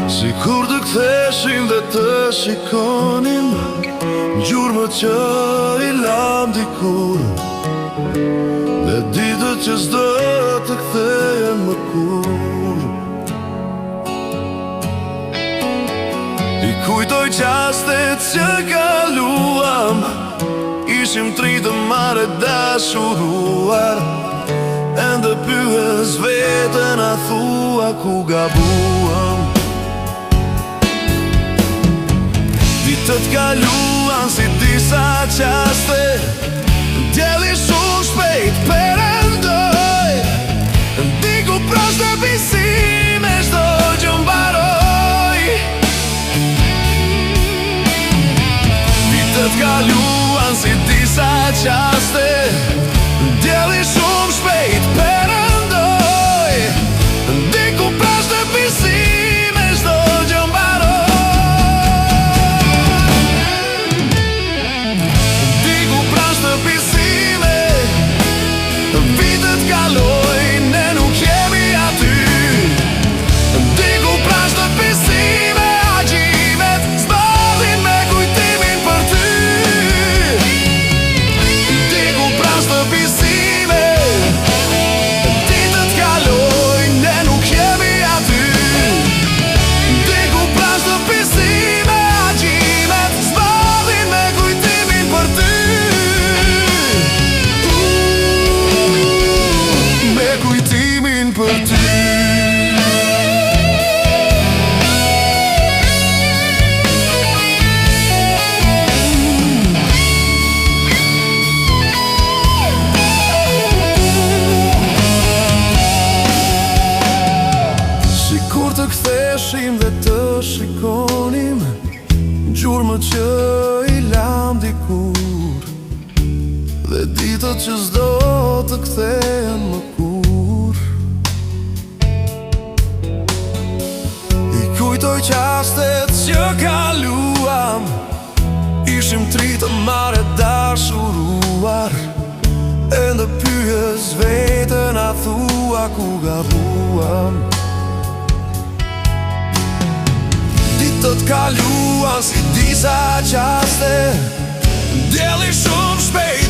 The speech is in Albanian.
Si kur të ktheshim dhe të shikonim gjurmët që i lam dikur, dhe ditët që s'do të kthejen më kur. I kujtoj qastet që kaluam, ishim tri të mare dashuruar, ende pyes veten a thua ku gabuam. Ditët kaluan si disa qaste, djeli shumë shpejt perëndoj, ndiku pras në pisime çdo gjë mbaroj. Ditët kaluan si disa qaste, djeli shumë shpejt perëndoj, ndiku pras në pisime çdo gjë mbaroj. Ndiku pras në pisime, vitet kalojnë, ne nuk jemi aty. Ndiku pras në pisime, agjimet zbardhin me kujtimin për ty. Ndiku pras në pisime, ditët kalojnë, ne nuk jemi aty. Ndiku pras në pisime, agjimet zbardhin me kujtimin për ty. Me kujtimin për ty. Si kur të ktheshim dhe të shikonim gjurmët që i lam dikur, dhe ditët që s'do të kthehen më kur. I kujtoj qastet që kaluam, ishim tri të mare dashuruar, ende pyes veten a thua ku gabuam. Ditët kaluan si disa qaste, djeli shumë shpejt